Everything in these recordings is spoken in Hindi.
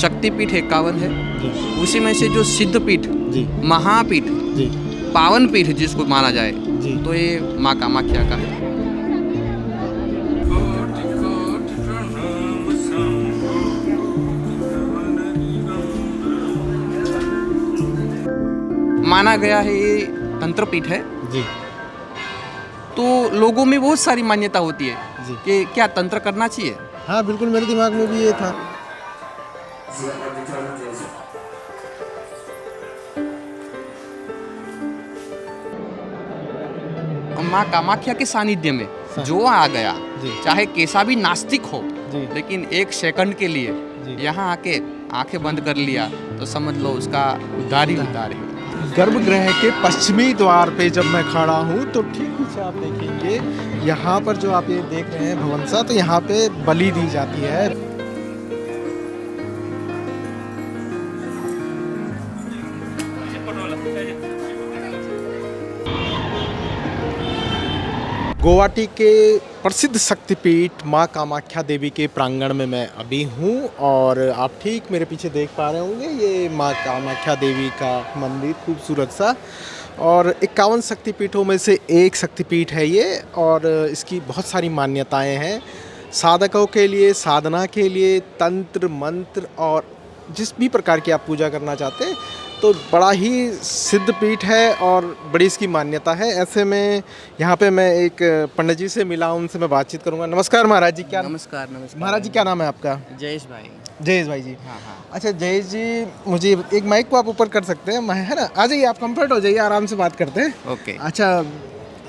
शक्तिपीठ 51 है, जी उसी में से जो सिद्धपीठ, जी महापीठ, जी पावन पीठ जिसको माना जाए जी। तो ये माँ कामाख्या का है। माना गया है ये तंत्रपीठ है, जी तो लोगों में बहुत सारी मान्यता होती है जी। कि क्या तंत्र करना चाहिए। हाँ बिल्कुल, मेरे दिमाग में भी ये था। माँ कामाख्या के सानिध्य में जो आ गया, जी। चाहे कैसा भी नास्तिक हो, जी लेकिन एक सेकंड के लिए जी। यहाँ आके आंखें बंद कर लिया तो समझ लो उसका उद्धार ही उद्धार है। गर्भगृह के पश्चिमी द्वार पे जब मैं खड़ा हूँ तो ठीक पीछे आप देखेंगे, यहाँ पर जो आप ये देख रहे हैं भवन सा, तो यहाँ पे बलि दी जाती है। गुवाहाटी के प्रसिद्ध शक्तिपीठ माँ कामाख्या देवी के प्रांगण में मैं अभी हूँ और आप ठीक मेरे पीछे देख पा रहे होंगे, ये माँ कामाख्या देवी का मंदिर खूबसूरत सा, और 51 शक्तिपीठों में से एक शक्तिपीठ है ये, और इसकी बहुत सारी मान्यताएं हैं साधकों के लिए, साधना के लिए, तंत्र मंत्र और जिस भी प्रकार की आप पूजा करना चाहते हैं, तो बड़ा ही सिद्ध पीठ है और बड़ी इसकी मान्यता है। ऐसे में यहाँ पे मैं एक पंडित जी से मिला, उनसे मैं बातचीत करूँगा। नमस्कार महाराज जी, क्या नमस्कार नमस्कार। महाराज जी क्या नाम है आपका? जयेश भाई। जयेश भाई जी। हाँ हाँ। अच्छा जयेश जी, मुझे एक माइक को आप ऊपर कर सकते हैं, मैं है ना, आ जाइए, आप कंफर्ट हो जाइए, आराम से बात करते हैं। ओके। अच्छा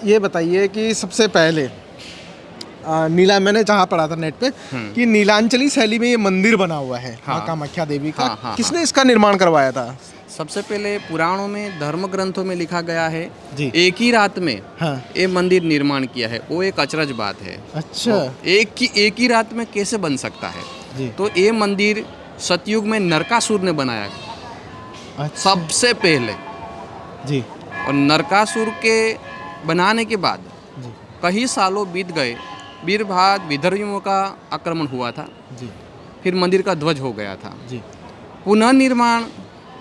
ये बताइए कि सबसे पहले नीला, मैंने जहाँ पढ़ा था नेट पे कि नीलांचली शैली में ये मंदिर बना हुआ है हाँ। माँ कामाख्या देवी का। हाँ, हाँ, किसने इसका निर्माण करवाया था? सबसे पहले पुराणों में, धर्म ग्रंथों में लिखा गया है जी। एक ही रात में हाँ। ये मंदिर निर्माण किया है, वो एक अचरज बात है। अच्छा। तो एक ही रात में कैसे बन सकता है? जी। तो ये मंदिर सतयुग में नरकासुर ने बनाया अच्छा। सबसे पहले, जी और नरकासुर के बनाने के बाद जी कई सालों बीत गए, वीरभाद विदर्भियों का आक्रमण हुआ था, जी फिर मंदिर का ध्वज हो गया था। जी पुनः निर्माण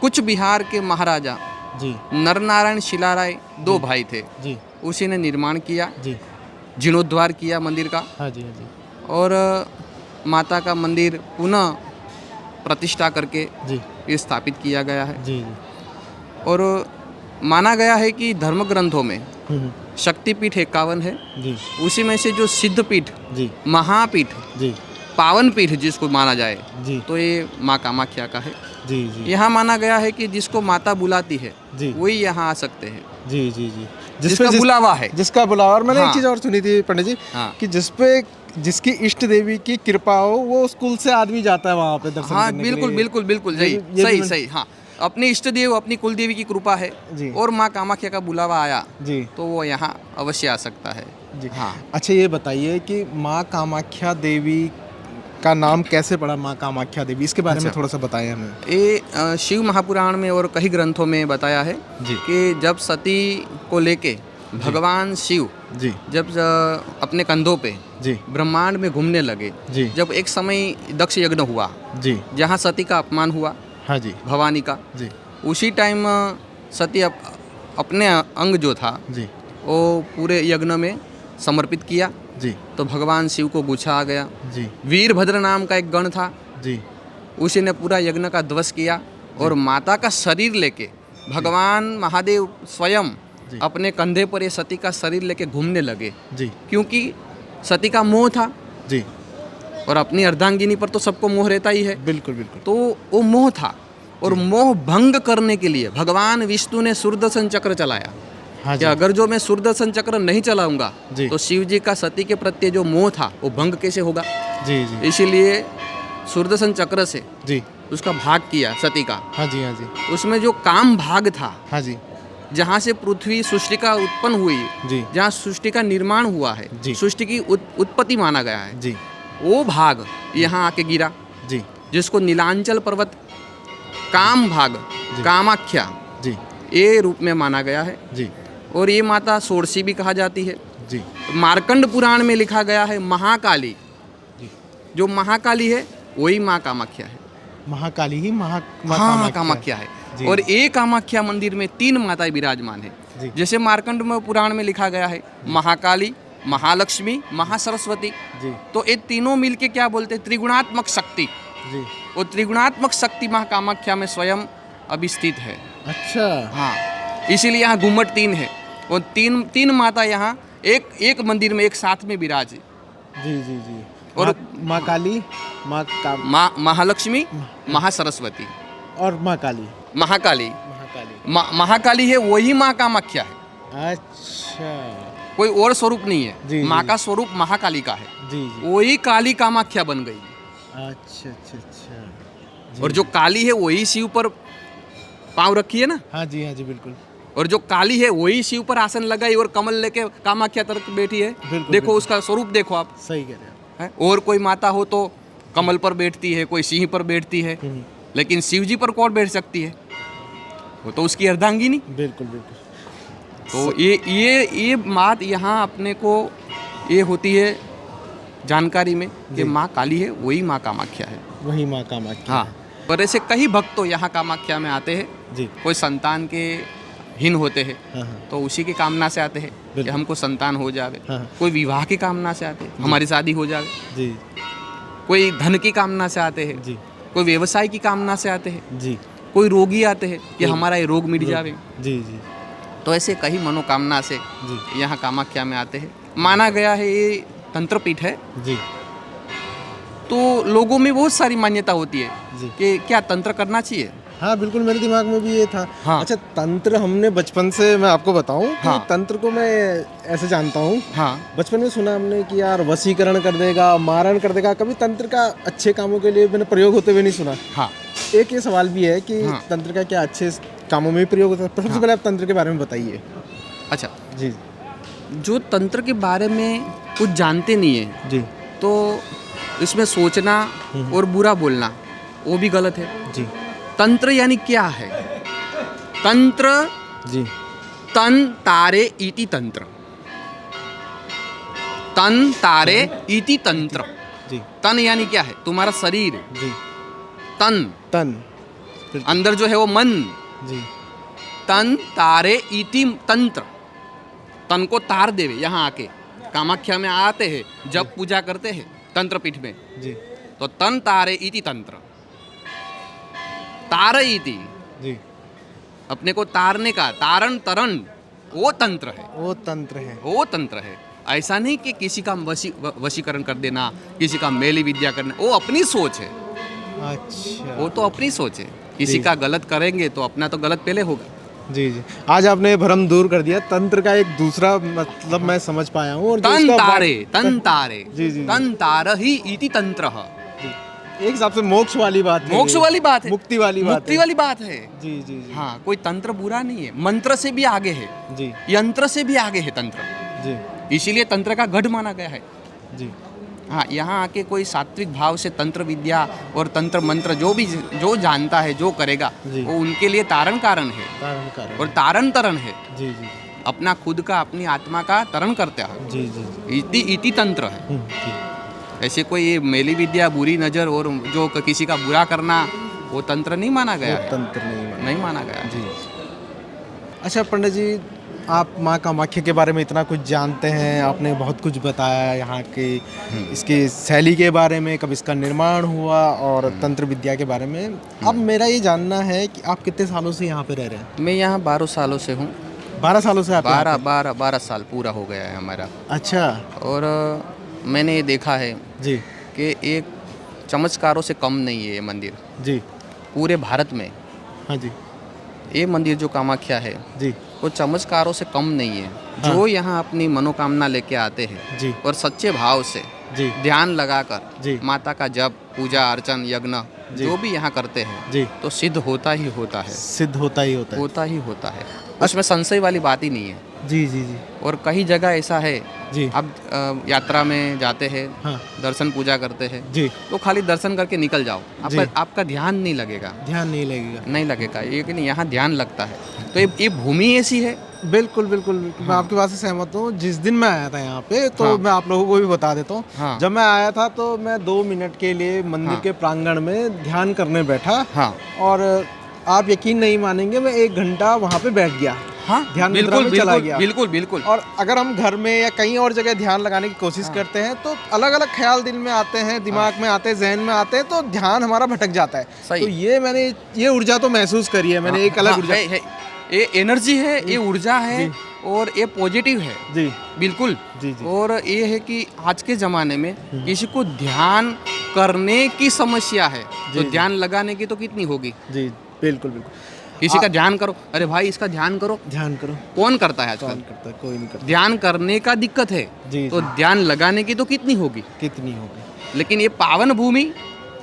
कुछ बिहार के महाराजा जी नरनारायण शिलाराय, दो भाई थे, जी उसी ने निर्माण किया, जी। जीर्णोद्धार किया मंदिर का, हाँ जी हाँ जी और माता का मंदिर पुनः प्रतिष्ठा करके जी ये स्थापित किया गया है। जी जी। और माना गया है कि धर्म ग्रंथों में हम्म, शक्तिपीठ 51 है, जी उसी में से जो सिद्धपीठ, जी महापीठ, जी पावन पीठ जिसको माना जाए जी तो ये माँ कामाख्या का है। जी जी यहाँ माना गया है कि जिसको माता बुलाती है जी वही यहाँ आ सकते हैं, जी जी जी। जिसका बुलावा है। जिसका बुलावा। और मैंने एक हाँ। चीज़ और सुनी थी पंडित जी, हाँ। कि जिसकी इष्ट देवी की कृपा हो वो स्कूल से आदमी जाता है वहाँ पे दर्शन हाँ करने के बिल्कुल लिए। बिल्कुल बिल्कुल, ये सही भी सही मैंने- सही। हाँ, अपनी इष्ट देव, अपनी कुल देवी की कृपा है जी। और माँ कामाख्या का बुलावा आया जी तो वो यहाँ अवश्य आ सकता है। जी। हाँ, अच्छा ये बताइए कि माँ कामाख्या देवी का नाम कैसे पड़ा माँ कामाख्या देवी, इसके बारे में अच्छा। थोड़ा सा बताएं हमें। ये शिव महापुराण में और कई ग्रंथों में बताया है जी कि जब सती को लेके भगवान शिव जी जब अपने कंधों पे जी ब्रह्मांड में घूमने लगे, जी जब एक समय दक्ष यज्ञ हुआ जी। जहाँ सती का अपमान हुआ, हाँ जी भवानी का, जी उसी टाइम सती अपने अंग जो था जी वो पूरे यज्ञ में समर्पित किया, जी तो भगवान शिव को गुस्सा आ गया। जी वीरभद्र नाम का एक गण था, जी उसी ने पूरा यज्ञ का ध्वंस किया और माता का शरीर लेके भगवान महादेव स्वयं जी। अपने कंधे पर ये सती का शरीर लेके घूमने लगे, जी क्योंकि सती का मोह था जी। और अपनी अर्धांगिनी पर तो सबको मोह रहता ही है, बिल्कुल बिल्कुल। तो वो मोह था। और मोह भंग करने के लिए भगवान विष्णु ने सुदर्शन चक्र चलाया हाँ कि जी अगर जो मैं सुदर्शन चक्र नहीं चलाऊंगा जी। तो शिव जी का सती के प्रति जो मोह था वो भंग कैसे होगा। जी जी इसीलिए सुदर्शन चक्र से जी। उसका भाग किया सती का। हाँ जी हाँ जी उसमें जो काम भाग था, हाँ जी जहाँ से पृथ्वी सृष्टि का उत्पन्न हुई, जी जहाँ सृष्टि का निर्माण हुआ है, जी। सृष्टि की उत्पत्ति माना गया है, जी वो भाग यहाँ आके गिरा, जी जिसको नीलांचल पर्वत काम भाग, जी। कामाख्या, जी ये रूप में माना गया है। जी और ये माता षोडशी भी कहा जाती है। जी मार्कंड पुराण में लिखा गया है महाकाली, जी। जो महाकाली है वही माँ कामाख्या है। महाकाली ही हाँ कामाख्या कामाख्या है। जी। और एक कामाख्या मंदिर में 3 माताएं विराजमान है। जी। जैसे मार्कंड में पुराण में लिखा गया है महाकाली, महालक्ष्मी, महासरस्वती। जी तो ये तीनों मिलके क्या बोलते हैं, त्रिगुणात्मक शक्ति। जी। वो त्रिगुणात्मक शक्ति माँ कामाख्या में स्वयं अभी स्थित है। अच्छा। हाँ, इसीलिए यहाँ घूमट 3 है। वो तीन माता यहाँ एक मंदिर में एक साथ में विराज है। जी जी जी। और माँ काली, महालक्ष्मी, महासरस्वती और माँ काली, महाकाली। महाकाली। महाकाली है वही माँ कामाख्या है, अच्छा। कोई और स्वरूप नहीं है। जी, माँ जी। का स्वरूप महाकाली का है, जी जी। वही काली कामाख्या बन गई। अच्छा अच्छा अच्छा। और जो काली है वही शिव पर पाँव रखी है ना, हाँ जी बिल्कुल। और जो काली है वही शिव पर आसन लगाई और कमल लेके कामाख्या तरफ बैठी है। बिल्कुल, देखो बिल्कुल। उसका स्वरूप देखो आप, सही कह रहे हैं है? और कोई माता हो तो कमल पर बैठती है, कोई सिंह पर बैठती है, लेकिन शिव जी पर कौन बैठ सकती है? वो तो उसकी अर्धांगिनी। बिल्कुल बिल्कुल। तो ये बात यहाँ अपने को ये होती है जानकारी में कि माँ काली है वही माँ कामाख्या है। वही माँ कामाख्या। हाँ, और ऐसे कई भक्त तो यहाँ कामाख्या में आते हैं। जी। कोई संतान के हीन होते हैं हाँ। तो उसी की कामना से आते हैं कि बिल्कुल। हमको संतान हो जावे। हाँ। कोई विवाह की कामना से आते हैं, हमारी शादी हो जावे। जी कोई धन की कामना से आते हैं, जी कोई व्यवसाय की कामना से आते हैं, जी कोई रोगी आते हैं कि हमारा ये रोग मिट जावे। जी जी तो ऐसे कई मनोकामना से जी यहाँ कामाख्या में आते हैं। माना गया है ये तंत्रपीठ है, जी तो लोगों में बहुत सारी मान्यता होती है जी। कि क्या तंत्र करना चाहिए। हाँ बिल्कुल, मेरे दिमाग में भी ये था। हाँ। अच्छा, तंत्र हमने बचपन से, मैं आपको बताऊं कि हाँ। तंत्र को मैं ऐसे जानता हूँ, हाँ बचपन में सुना हमने कि यार वशीकरण कर देगा, मारण कर देगा। कभी तंत्र का अच्छे कामों के लिए मैंने प्रयोग होते हुए नहीं सुना। हाँ। एक ये सवाल भी है कि हाँ। तंत्र का क्या अच्छे कामों में भी प्रयोग होता है? पर सबसे पहले आप तंत्र के बारे में बताइए। अच्छा, जी जो तंत्र के बारे में कुछ जानते नहीं है जी तो इसमें सोचना और बुरा बोलना वो भी गलत है। जी तंत्र यानी क्या है? तंत्र जी तन तारे इति तंत्र, तन तारे इति तंत्र। जी तन यानी क्या है? तुम्हारा शरीर। जी। तन, तन। अंदर जो है वो मन। जी तन तारे इति तंत्र, तन को तार देवे। यहाँ आके कामाख्या में आते हैं जब पूजा करते हैं तंत्रपीठ में, जी तो तन तारे इति तंत्र, तार इति, जी। अपने को तारने का, तारण तरण, वो तंत्र है। वो तंत्र है। वो तंत्र है। ऐसा नहीं कि किसी का वशीकरण कर देना, किसी का मेली विद्या करना, वो अपनी सोच है। अच्छा। वो तो अपनी सोच है। किसी का गलत करेंगे तो अपना तो गलत पहले होगा। जी जी। आज आपने भ्रम दूर कर दिया। तंत्र का एक दूसरा मतलब मैं समझ पाया हूँ। और जो तन इसका तारे, तन तारे, जी, जी, जी। तन तार ही इति तंत्र। एक हिसाब से मोक्ष वाली बात है। मोक्ष वाली बात है, मुक्ति वाली बात मुक्ति है। वाली बात है। जी जी जी। हाँ, कोई तंत्र बुरा नहीं है। मंत्र से भी आगे है, जी यंत्र से भी आगे है तंत्र। जी इसीलिए तंत्र का गढ़ माना गया है। जी हाँ, यहाँ आके कोई सात्विक भाव से तंत्र विद्या और तंत्र मंत्र जो जानता है, जो करेगा, जी। वो उनके लिए तारण कारण है कारण कारण। और तारण तरण है। जी जी अपना खुद का, अपनी आत्मा का तरण करता है। जी जी इति इति तंत्र है। जी। ऐसे कोई ये मेली विद्या, बुरी नज़र और जो किसी का बुरा करना, वो तंत्र नहीं माना गया है। तंत्र नहीं माना गया है। जी। अच्छा पंडित जी, आप माँ कामाख्या के बारे में इतना कुछ जानते हैं, आपने बहुत कुछ बताया यहाँ के इसकी शैली के बारे में, कब इसका निर्माण हुआ और तंत्र विद्या के बारे में। अब मेरा ये जानना है कि आप कितने सालों से यहाँ पे रह रहे हैं? मैं यहाँ 12 सालों से हूँ। 12 सालों से आप यहाँ 12 साल पूरा हो गया है हमारा। पे? अच्छा और मैंने ये देखा है जी कि एक चमत्कारों से कम नहीं है ये मंदिर जी। पूरे भारत में। हाँ जी ये मंदिर जो कामाख्या है जी वो चमत्कारों से कम नहीं है। जो यहाँ अपनी मनोकामना लेके आते हैं जी और सच्चे भाव से जी ध्यान लगाकर जी माता का जप, पूजा अर्चन, यज्ञ जो भी यहाँ करते हैं जी, तो सिद्ध होता ही होता है। सिद्ध होता ही होता है। होता ही होता है, उसमें संशय वाली बात ही नहीं है। जी जी जी और कई जगह ऐसा है, जी। आप यात्रा में जाते हैं, हाँ दर्शन पूजा करते हैं, जी। तो खाली दर्शन करके निकल जाओ, जी। आपका ध्यान नहीं लगेगा। ध्यान नहीं लगेगा। नहीं लगेगा, लेकिन यहाँ ध्यान लगता है। तो ये भूमि ऐसी है बिल्कुल बिल्कुल बिल्कुल। मैं आपकी बात से सहमत हूँ। जिस दिन मैं आया था यहाँ पे तो हाँ। मैं आप लोगों को भी बता देता हूँ। हाँ। जब मैं आया था तो मैं 2 मिनट के लिए मंदिर हाँ। के प्रांगण में ध्यान करने बैठा हाँ और आप यकीन नहीं मानेंगे, मैं 1 घंटा वहाँ पे बैठ गया, हाँ, ध्यान मुद्रा बिल्कुल में चला बिल्कुल गया। बिल्कुल बिल्कुल। और अगर हम घर में या कहीं और जगह ध्यान लगाने की कोशिश करते हैं तो अलग अलग ख्याल दिल में आते हैं, दिमाग में आते हैं, जहन में आते हैं, तो ध्यान हमारा भटक जाता है। सही। तो ये मैंने ये ऊर्जा तो महसूस करी है मैंने, एक अलग हाँ, ऊर्जा। है। ये एनर्जी है, ये ऊर्जा है जी। और ये पॉजिटिव है। जी बिल्कुल। जी जी और ये है कि आज के ज़माने में किसी को ध्यान करने की समस्या है जी, तो जी। ध्यान लगाने की तो कितनी होगी। जी बिल्कुल बिल्कुल। किसी का ध्यान करो, अरे भाई इसका ध्यान करो, ध्यान करो, कौन करता है कौन आजकल। करता है? कोई नहीं करता। ध्यान करने का दिक्कत है जी तो जी। ध्यान लगाने की तो कितनी होगी। कितनी होगी। लेकिन ये पावन भूमि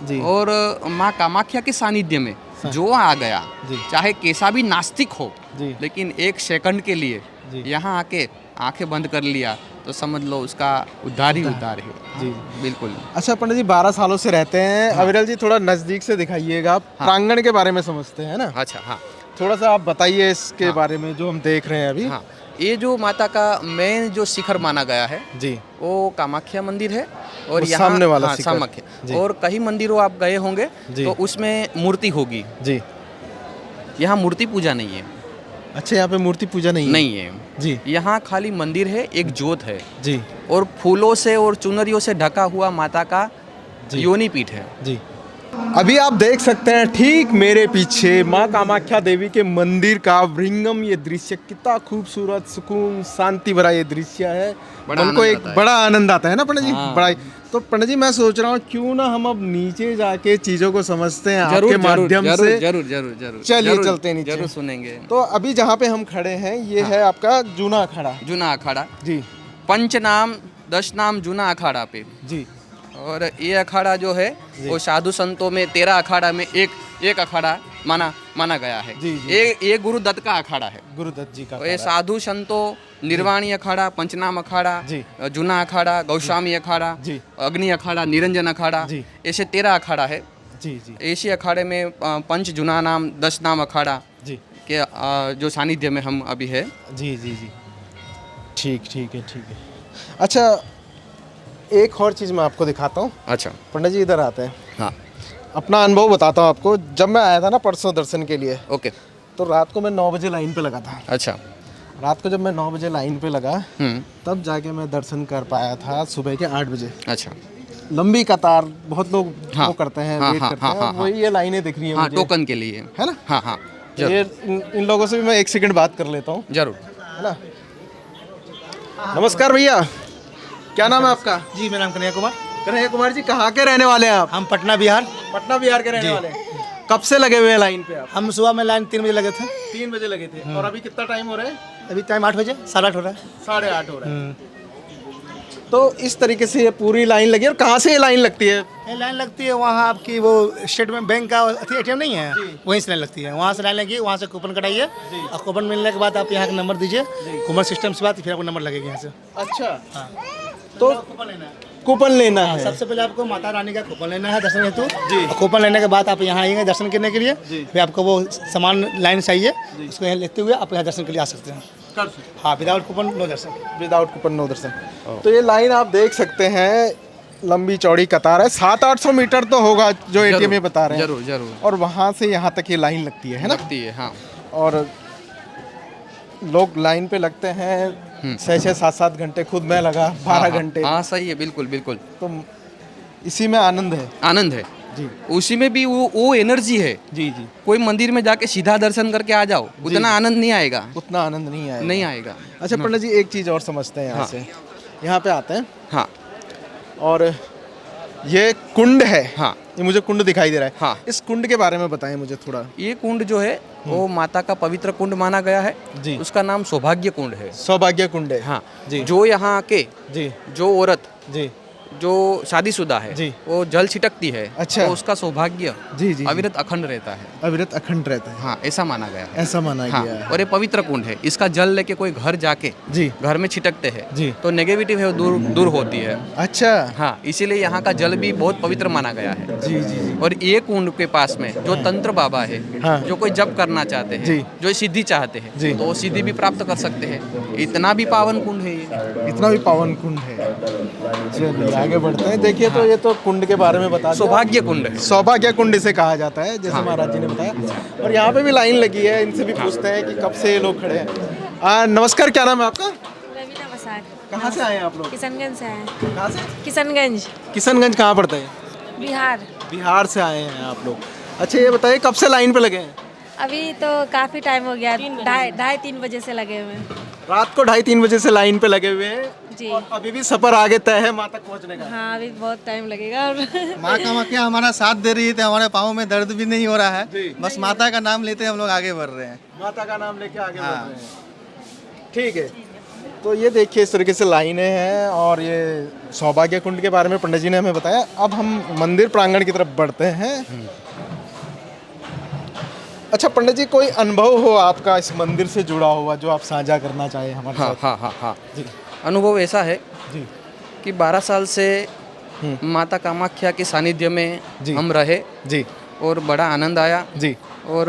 जी और माँ कामाख्या के सानिध्य में जो आ गया, जी। चाहे कैसा भी नास्तिक हो, जी लेकिन 1 सेकंड के लिए जी। यहाँ आके आंखें बंद कर लिया तो समझ लो उसका उद्धार ही उद्धार है। जी। बिल्कुल। अच्छा पंडित जी 12 सालों से रहते हैं। अविरल जी थोड़ा नज़दीक से दिखाइएगा, आप प्रांगण के बारे में समझते हैं ना, अच्छा। हाँ थोड़ा सा आप बताइए इसके हाँ। बारे में जो हम देख रहे हैं अभी। हाँ, ये जो माता का मेन जो शिखर माना गया है जी वो कामाख्या मंदिर है। और वो यहाँ सामने वाला हाँ, शिखर। कामाख्या। जी। और कई मंदिरों आप गए होंगे जी। तो उसमें मूर्ति होगी, जी। यहाँ मूर्ति पूजा नहीं है। अच्छा यहाँ पे मूर्ति पूजा नहीं है? नहीं है, जी यहाँ खाली मंदिर है, एक जोत है जी और फूलों से और चुनरियों से ढका हुआ माता का जी। योनि पीठ है। जी। अभी आप देख सकते हैं ठीक मेरे पीछे माँ कामाख्या देवी के मंदिर का वृंगम ये दृश्य, कितना खूबसूरत, सुकून, शांति भरा ये दृश्य है। बड़ा मन को आनंद एक आता है। बड़ा आनंद आता है ना पंडित जी। हाँ। बड़ा ही। तो पंडित जी मैं सोच रहा हूँ क्यों ना हम अब नीचे जाके चीजों को समझते हैं जरूर आपके जरूर माध्यम जरूर से। जरूर जरूर जरूर चलिए जरूर, चलते हैं नीचे। जरूर सुनेंगे। तो अभी जहाँ पे हम खड़े हैं ये है आपका जूना अखाड़ा। जूना अखाड़ा, जी 5 नाम 10 नाम जूना अखाड़ा पे। जी और ये अखाड़ा जो है वो साधु संतों में 13 अखाड़ा में एक अखाड़ा माना गया है। जी, जी। ये गुरुदत्त का अखाड़ा है। गुरुदत्त जी का और ये अखाड़ा। साधु संतों निर्वाणी अखाड़ा, पंचनाम अखाड़ा, जी। जूना अखाड़ा, गौस्वामी अखाड़ा, जी। अग्नि अखाड़ा, निरंजन अखाड़ा, जी। ऐसे 13 अखाड़ा है। जी जी इसी अखाड़े में 5 जूना नाम 10 नाम अखाड़ा जी के जो सानिध्य में हम अभी है। जी जी जी। ठीक ठीक है ठीक है। अच्छा एक और चीज़ मैं आपको दिखाता हूँ। अच्छा। पंडित जी इधर आते हैं, हाँ अपना अनुभव बताता हूँ आपको। जब मैं आया था ना परसों दर्शन के लिए, ओके। तो रात को मैं 9 बजे लाइन पे लगा था। अच्छा। रात को जब मैं 9 बजे लाइन पे लगा हम्म। तब जाके मैं दर्शन कर पाया था सुबह के 8 बजे। अच्छा। लंबी कतार, बहुत लोग हाँ। वो करते हैं, हाँ, वेट हाँ, करते हाँ, हैं। हाँ, वही ये लाइनें दिख रही हैं हाँ, मुझे, टोकन के लिए है ना। हाँ हाँ ये इन लोगों से भी मैं 1 सेकंड बात कर लेता हूँ, जरूर। है ना। नमस्कार भैया, क्या नाम है आपका? जी मेरा नाम कन्हैया कुमार। कन्हैया कुमार जी, कहाँ के रहने वाले हैं आप? हम पटना बिहार। पटना बिहार के रहने वाले हैं। कब से लगे हुए हैं लाइन पे आप? हम सुबह में लाइन 3 बजे लगे थे। 3 बजे लगे थे। और अभी कितना टाइम हो रहा है? अभी टाइम 8 बजे, 8:30 हो रहा है। 8:30 हो रहा है। तो इस तरीके से ये पूरी लाइन लगी है। और कहाँ से ये लाइन लगती है? ये लाइन लगती है वहाँ आपकी वो स्टेट बैंक का ATM नहीं है, वहीं से लाइन लगती है। वहाँ से लाइन लगी, वहाँ से कूपन कटाइए और कूपन मिलने के बाद आप यहाँ का नंबर दीजिए, कूपन सिस्टम से बात, फिर आपको नंबर लगेगा यहाँ से। अच्छा, हाँ तो कूपन लेना है। कूपन लेना है। सबसे पहले आपको माता रानी का कूपन लेना है दर्शन हेतु। जी। कूपन लेने के बाद आप यहाँ आएंगे दर्शन करने के लिए। फिर आपको वो सामान लाइन चाहिए, उसको यहाँ लेते हुए आप यहाँ दर्शन के लिए आ सकते हैं। हाँ, विदाउट कूपन नो दर्शन। विदाउट कूपन नो दर्शन। तो ये लाइन आप देख सकते हैं, लंबी चौड़ी कतार है। 700-800 मीटर तो होगा जो ATM में बता रहे हैं। जरूर जरूर और वहाँ से यहाँ तक ये लाइन लगती है ना। लगती है। हाँ। और लोग लाइन पे लगते हैं 6-6, 7-7 घंटे। खुद मैं लगा 12 घंटे। हाँ सही है, बिल्कुल बिल्कुल। तो इसी में आनंद है। आनंद है जी उसी में भी, वो एनर्जी है। जी जी। कोई मंदिर में जाके सीधा दर्शन करके आ जाओ, उतना आनंद नहीं आएगा। उतना आनंद नहीं आएगा। नहीं आएगा। अच्छा पंडित जी एक चीज़ और समझते हैं यहाँ हाँ। से। यहाँ पे आते हैं हाँ और ये कुंड है। हाँ। ये मुझे कुंड दिखाई दे रहा है। हाँ। इस कुंड के बारे में बताएं मुझे थोड़ा। ये कुंड जो है वो माता का पवित्र कुंड माना गया है। जी। उसका नाम सौभाग्य कुंड है। सौभाग्य कुंड है। हाँ जी। जो यहाँ के जी जो औरत जी जो शादीशुदा है जी। वो जल छिटकती है अच्छा। तो उसका सौभाग्य जी, जी। अविरत अखंड रहता है। अविरत अखंड रहता है, हाँ, ऐसा माना गया है। ऐसा माना हाँ, गया है। और ये पवित्र कुंड है। इसका जल लेके कोई घर जाके जी। घर में छिटकते हैं जी। तो नेगेटिविटी है वो दूर दूर होती है। अच्छा। हाँ, इसीलिए यहाँ का जल भी बहुत पवित्र माना गया है। जी जी जी। और ये कुंड के पास में जो तंत्र बाबा है, हाँ। जो कोई जप करना चाहते जी। हैं, जो सिद्धि चाहते हैं, जी। तो वो सिद्धि भी प्राप्त कर सकते हैं। इतना भी पावन कुंड है ये। इतना भी पावन कुंड है। चलिए आगे बढ़ते हैं। देखिए तो ये तो कुंड के बारे में बता दिया। सौभाग्य कुंड है। सौभाग्य कुंड इसे कहा जाता है, जैसे महाराज जी ने बताया। और यहाँ पे भी लाइन लगी है, इनसे भी पूछते हैं कि कब से ये लोग खड़े हैं। नमस्कार, क्या नाम है आपका? रवीना बसाक। कहाँ से आए हैं आप लोग? किशनगंज से आए। कहाँ से? किशनगंज, किशनगंज कहाँ पड़ता है? बिहार। बिहार से आए हैं आप लोग। अच्छा ये बताइए कब से लाइन पे लगे हैं? अभी तो काफ़ी टाइम हो गया, ढाई 3 बजे से लगे हुए हैं। रात को 2:30-3 बजे से लाइन पे लगे हुए हैं। जी। और अभी भी सफर आगे तय है माँ तक पहुँचने का। हाँ, अभी बहुत टाइम लगेगा। और माँ कामाख्या हमारा साथ दे रही है तो हमारे पाँव में दर्द भी नहीं हो रहा जी। है। बस माता का नाम लेते हम लोग आगे बढ़ रहे हैं। माता का नाम लेके आगे बढ़ रहे हैं। ठीक है। तो ये देखिए इस तरीके से लाइनें हैं और ये सौभाग्य कुंड के बारे में पंडित जी ने हमें बताया। अब हम मंदिर प्रांगण की तरफ बढ़ते हैं। अच्छा पंडित जी, कोई अनुभव हो आपका इस मंदिर से जुड़ा हुआ जो आप साझा करना चाहें हमारे हाँ साथ? हाँ हाँ हाँ। जी अनुभव ऐसा है जी कि 12 साल से माता कामाख्या के सानिध्य में जी। हम रहे जी और बड़ा आनंद आया। जी। और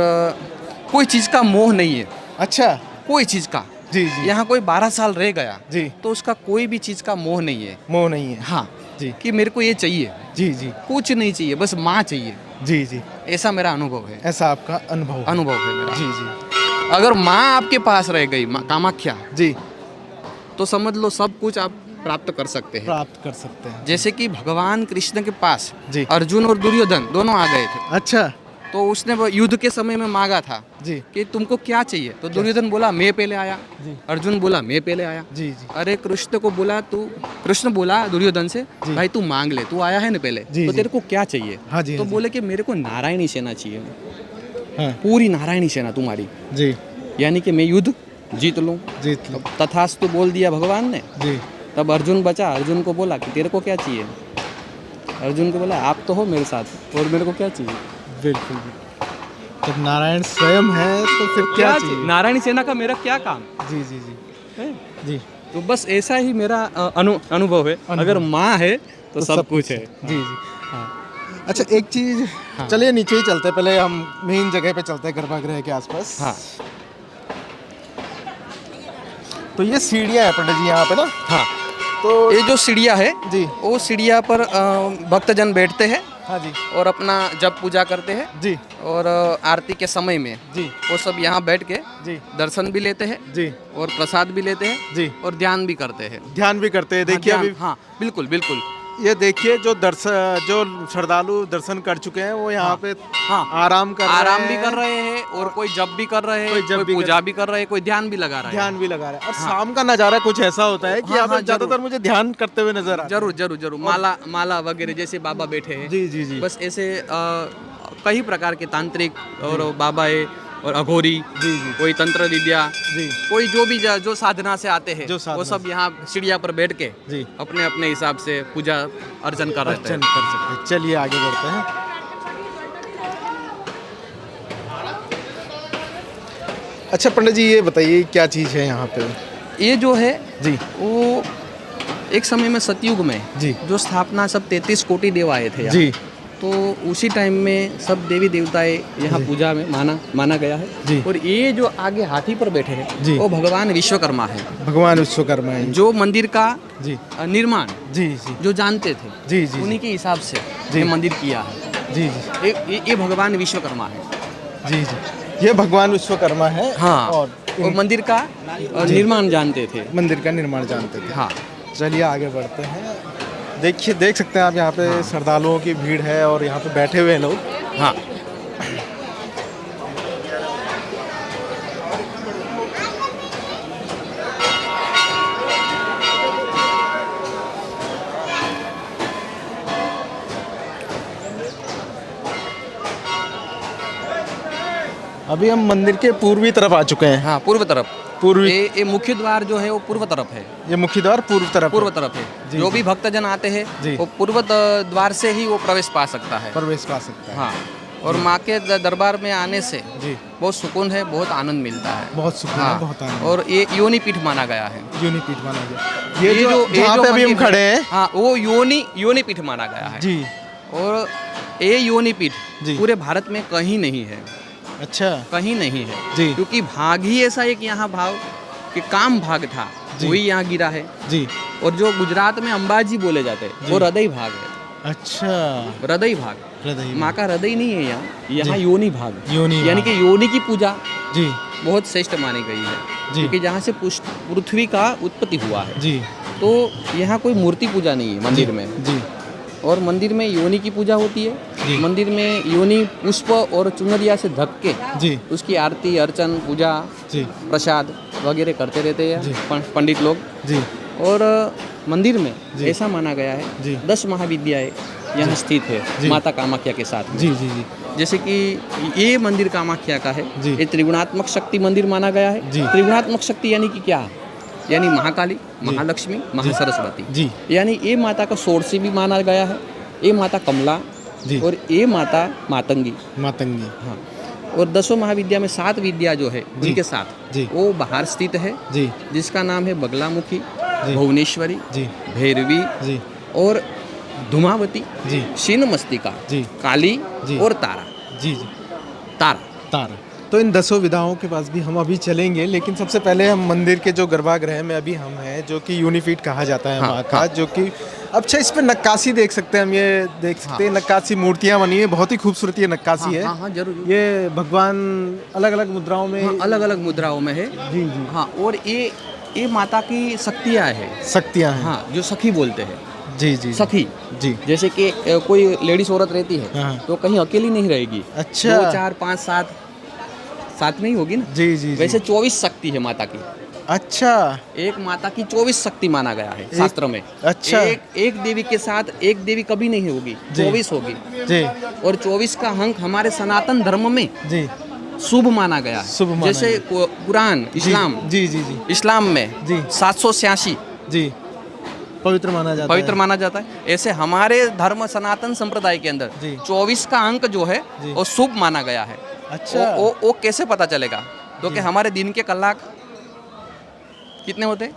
कोई चीज़ का मोह नहीं है, अच्छा। कोई चीज़ का। जी जी। यहाँ कोई 12 साल रह गया जी। तो उसका कोई भी चीज़ का मोह नहीं है। मोह नहीं है। हाँ, जी कि मेरे को ये चाहिए, जी जी कुछ नहीं चाहिए, बस माँ चाहिए। जी जी। ऐसा मेरा अनुभव है। ऐसा आपका अनुभव है। अनुभव है मेरा। जी जी अगर माँ आपके पास रह गई, माँ कामाख्या, जी। तो समझ लो सब कुछ आप प्राप्त कर सकते हैं। प्राप्त कर सकते हैं। जैसे कि भगवान कृष्ण के पास जी। अर्जुन और दुर्योधन दोनों आ गए थे, अच्छा। तो उसने वो युद्ध के समय में मांगा था जी कि तुमको क्या चाहिए, तो दुर्योधन बोला मैं पहले आया, जी। अर्जुन बोला मैं पहले आया। जी जी अरे कृष्ण को बोला तू, कृष्ण बोला दुर्योधन से जी। भाई तू मांग ले, तू आया है ना पहले, जी, तो जी। तेरे को क्या चाहिए? हाँ जी, तो हाँ जी। बोले कि मेरे को नारायणी सेना चाहिए, हाँ पूरी नारायणी सेना तुम्हारी, जी यानी कि मैं युद्ध जीत लूँ। जीत लो। तथास्तु बोल दिया भगवान ने। जी तब अर्जुन बचा, अर्जुन को बोला कि तेरे को क्या चाहिए? अर्जुन को बोला आप तो हो मेरे साथ और मेरे को क्या चाहिए? बिल्कुल। जब नारायण स्वयं है तो फिर क्या चाहिए? नारायणी सेना का मेरा क्या काम जी जी जी है? जी। तो बस ऐसा ही मेरा अनुभव है। अगर माँ है तो सब कुछ है। जी जी। अच्छा एक चीज, चलिए नीचे ही चलते हैं, पहले हम मेन जगह पे चलते हैं गर्भगृह के आसपास। हाँ तो ये सीढ़ियाँ हैं पंडित जी यहाँ पे ना। हाँ, तो ये जो सीढ़िया है जी। वो सीढ़िया पर भक्तजन बैठते हैं हाँ जी और अपना जप पूजा करते हैं। जी और आरती के समय में जी वो सब यहाँ बैठ के जी दर्शन भी लेते हैं जी और प्रसाद भी लेते हैं जी। और ध्यान भी करते हैं। ध्यान भी करते हैं। देखिए हाँ, अभी ध्यान, हाँ बिल्कुल बिल्कुल। ये देखिए जो श्रद्धालु दर्शन कर चुके हैं वो यहाँ पे हाँ, आराम कर रहे आराम भी हैं, कर रहे हैं और कोई जप भी कर रहे कोई हैं, जप कोई भी पूजा भी कर रहे हैं, कोई ध्यान भी लगा रहा है। ध्यान भी लगा रहे हैं। और शाम का नज़ारा कुछ ऐसा होता है कि हाँ, यहाँ पे हाँ, ज्यादातर जरूर। मुझे ध्यान करते हुए नजर आता है। जरूर जरूर जरूर। माला माला वगैरह जैसे बाबा बैठे हैं। जी जी जी। बस ऐसे कई प्रकार के तांत्रिक और बाबा है और अघोरी, जी जी कोई तंत्र विद्या, जी कोई जो भी जो साधना से आते हैं जो साधना वो सब यहाँ सीढ़िया पर बैठ के जी अपने अपने हिसाब से पूजा अर्चन कर रहे अर्चन हैं। कर सकते हैं। चलिए आगे बढ़ते हैं। अच्छा पंडित जी ये बताइए क्या चीज़ है यहाँ पे? ये जो है जी वो एक समय में सतयुग में जी जो स्थापना सब 33 कोटि देव आए थे यहाँ। जी तो उसी टाइम में सब देवी देवताएं यहाँ पूजा में माना गया है। जी। और ये जो आगे हाथी पर बैठे हैं जी। वो भगवान विश्वकर्मा है, भगवान विश्वकर्मा है। जो मंदिर का जी निर्माण जी जी जो जानते थे जी जी उन्हीं के हिसाब से जी। ये मंदिर किया है। जी जी ये भगवान विश्वकर्मा है। जी जी। ये भगवान विश्वकर्मा है। हाँ, और और मंदिर का निर्माण जानते थे। मंदिर का निर्माण जानते थे। हाँ चलिए आगे बढ़ते हैं। देखिए देख सकते हैं आप यहाँ पे श्रद्धालुओं की भीड़ है और यहाँ पे बैठे हुए हैं लोग। हाँ। अभी हम मंदिर के पूर्वी तरफ आ चुके हैं। हाँ पूर्व तरफ। पूर्वी ये मुख्य द्वार जो है वो पूर्व तरफ है। ये मुख्य द्वार पूर्व तरफ है। जी, जो जी। भी भक्तजन आते जी। हैं वो पूर्व द्वार से ही वो प्रवेश पा सकता है। प्रवेश पा सकता है। हाँ, और माँ के दरबार में आने से जी बहुत सुकून है, बहुत आनंद मिलता है। बहुत सुकून हाँ, है, बहुत आनंद। और ये योनि पीठ माना गया है। योनि पीठ माना गया। ये जो जहाँ पे अभी हम मंदिर खड़े है, हैं, हाँ, वो योनि पीठ माना गया है। जी और ये योनि पीठ जी। पूरे भारत में कहीं नहीं है, अच्छा कहीं नहीं है। जी। क्योंकि भाग ही ऐसा एक यहाँ भाव कि काम भाग था, जी। वही यहाँ गिरा है। जी। और जो गुजरात में अंबाजी बोले जाते हैं वो हृदय भाग है। अच्छा, हृदय भाग, हृदय माँ का हृदय नहीं है यहाँ योनि भाग, योनि यानी भाग। कि योनि की पूजा जी बहुत श्रेष्ठ मानी गई है। जी। क्योंकि जहाँ से पृथ्वी का उत्पत्ति हुआ है, जी तो यहाँ कोई मूर्ति पूजा नहीं है मंदिर में। जी और मंदिर में योनि की पूजा होती है। जी। मंदिर में योनि पुष्प और चुनरिया से ढक के जी उसकी आरती अर्चन पूजा जी प्रसाद वगैरह करते रहते जी। हैं पंडित लोग। जी और मंदिर में जी। ऐसा माना गया जी। है 10 महाविद्याएं यहाँ स्थित जी। है माता कामाख्या के साथ में। जी जी जी जैसे कि ये मंदिर कामाख्या का है, जी। ये त्रिगुणात्मक शक्ति मंदिर माना गया है। जी। त्रिगुणात्मक शक्ति यानी कि क्या, यानी महाकाली, महालक्ष्मी, महासरस्वती। जी। यानी ये माता का षोडशी भी माना गया है। ये माता कमला जी। और ये माता मातंगी। मातंगी। हाँ, और 10 महाविद्या में 7 विद्या जो है जी। उनके साथ जी। वो बाहर स्थित है, जी जिसका नाम है बगलामुखी, जी। भुवनेश्वरी, जी भैरवी जी और धूमावती, जी छिन्नमस्तिका, जी काली जी। और तारा। जी जी तारा तारा। तो इन 10 विधाओं के पास भी हम अभी चलेंगे, लेकिन सबसे पहले हम मंदिर के जो गर्भगृह में अभी हम हैं, जो कि यूनिफीट कहा जाता है हाँ, माँ का, हाँ। जो कि अच्छा इस पे नक्काशी देख सकते हैं हम, ये देख सकते हैं नक्काशी मूर्तियाँ बनी है, बहुत ही खूबसूरत ये नक्काशी है। हाँ हाँ जरूर। ये भगवान अलग अलग मुद्राओं में हाँ, अलग अलग मुद्राओं में है। जी जी हाँ, और ये माता की शक्तियाँ है। शक्तियाँ हैं। हाँ, जो सखी बोलते हैं, जी जी सखी। जी जैसे कि कोई लेडीज औरत रहती है हाँ। तो कहीं अकेली नहीं रहेगी। अच्छा। 2 4 5 7 साथ में ही होगी ना। जी जी वैसे 24 शक्ति है माता की। अच्छा एक माता की 24 शक्ति माना गया है शास्त्र में। अच्छा। एक देवी के साथ एक देवी कभी नहीं होगी, जी। 24 होगी। जी और 24 का अंक हमारे सनातन धर्म में जी शुभ माना गया है। शुभ माना जैसे कुरान इस्लाम, जी जी जी इस्लाम में जी। 786 जी पवित्र माना जाता पवित्र है। माना जाता है। ऐसे हमारे धर्म सनातन संप्रदाय के अंदर जी। 24 का अंक जो है जी। वो शुभ माना गया है। अच्छा। वो कैसे पता चलेगा? क्योंकि हमारे दिन के कलाक कितने होते हैं?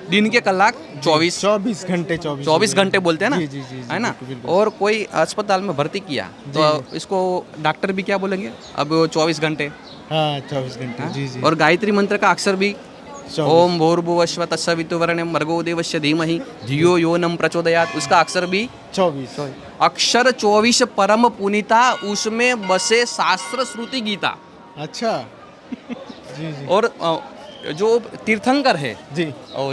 दिन के कलाक 24 24 घंटे 24 घंटे बोलते हैं ना, जी, जी, जी, है ना। बिल्कुल, बिल्कुल। और कोई अस्पताल में भर्ती किया तो इसको डॉक्टर भी क्या बोलेंगे? अब वो 24 घंटे। हाँ 24 घंटे हाँ? जी जी। और गायत्री मंत्र का अक्षर भी 24। ओम भूर्भुवस्व तत्सवितुर्वरेण्यं भर्गो देवस्य धीमहि धियो यो नः प्रचोदयात्, उसका अक्षर भी 24 अक्षर 24 परम पुनीता, उसमें बसे शास्त्र श्रुति गीता। अच्छा जी जी और जो तीर्थंकर है जी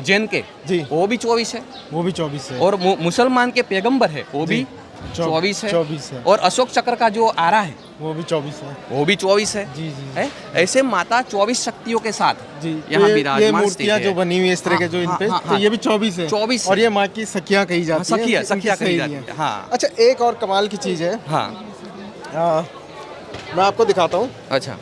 जैन के, जी वो भी 24 है। वो भी 24 है। और मुसलमान के पैगंबर है वो भी जी, 24 है। 24 है। और अशोक चक्र का जो आरा है वो भी 24 है। वो भी 24 है। जी जी है? ऐसे माता 24 शक्तियों के साथ जी। यहाँ ये विराजमान मूर्तियाँ स्थित है। जो बनी हुई है इस तरह के हाँ, जो इन हाँ, पे, हाँ, तो हाँ। ये भी 24 है। 24 और है। ये माँ की सखियाँ कही जाती हैं। सखियाँ इनकी कही सहेलियाँ। जाती है। हाँ। अच्छा एक और कमाल की चीज़ है, हाँ, मैं आपको दिखाता हूँ। अच्छा।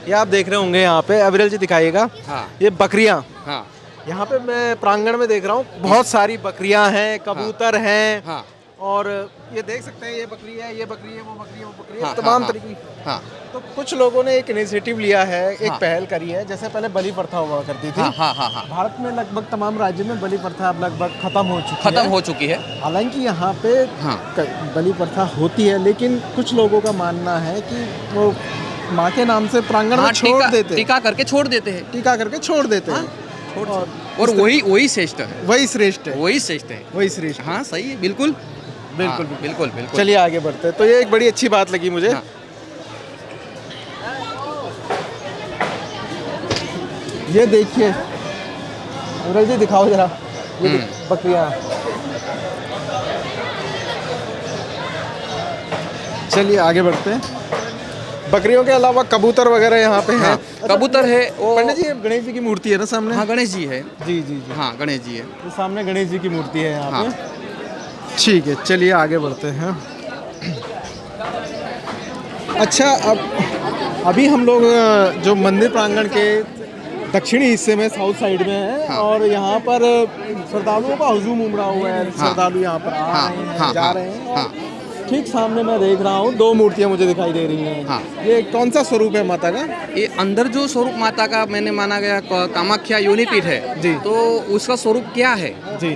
ये आप देख रहे होंगे यहाँ पे, अविरल जी दिखाइएगा। हाँ, ये बकरियाँ, हाँ, यहाँ पे मैं प्रांगण में देख रहा हूँ, बहुत सारी बकरियाँ हैं, कबूतर हैं। हाँ, और ये देख सकते हैं, ये बकरी है, ये बकरी है, वो बकरी है, वो बकरी है, हाँ, तमाम हाँ, तरीके की। हाँ, तो कुछ लोगों ने एक इनिशिएटिव लिया है, एक हाँ। पहल करी है। जैसे पहले बलि प्रथा हुआ करती थी। हाँ, हाँ, हाँ, हाँ, भारत में लगभग तमाम राज्यों में बलि प्रथा अब लगभग खत्म हो चुकी है। खत्म हो चुकी है। हालांकि यहाँ पे हाँ। बलि प्रथा होती है, लेकिन कुछ लोगों का मानना है कि वो माँ के नाम से प्रांगण में छोड़ देते हैं, टीका करके छोड़ देते हैं। टीका करके छोड़ देते हाँ, हैं। और वही श्रेष्ठ है। वही श्रेष्ठ है, वही श्रेष्ठ है। वही श्रेष्ठ है। हाँ, सही है, बिल्कुल बिल्कुल हाँ, बिल्कुल बिल्कुल। चलिए आगे बढ़ते हैं। तो ये एक बड़ी अच्छी बात लगी मुझे। हाँ। ये देखिए अविरल जी, दिखाओ जरा ये बकरियाँ। चलिए आगे बढ़ते हैं। बकरियों के अलावा कबूतर वगैरह यहाँ पे हैं। हाँ, कबूतर है वो। पंडित जी, ये गणेश जी की मूर्ति है ना सामने? हाँ, गणेश जी है। जी जी जी। हाँ, गणेश जी है। तो सामने गणेश जी की मूर्ति है यहाँ हाँ। पे। ठीक है, चलिए आगे बढ़ते हैं। अच्छा, अब अभी हम लोग जो मंदिर प्रांगण के दक्षिणी हिस्से में साउथ साइड में है और यहाँ पर श्रद्धालुओं का हुजूम उमड़ा हुआ है। श्रद्धालु यहाँ पर आ रहे हैं, जा रहे हैं और ठीक सामने मैं देख रहा हूँ 2 मूर्तियाँ मुझे दिखाई दे रही हैं। ये कौन सा स्वरूप है माता का? ये अंदर जो स्वरूप माता का मैंने माना गया कामाख्या योनिपीठ है जी। तो उसका स्वरूप क्या है जी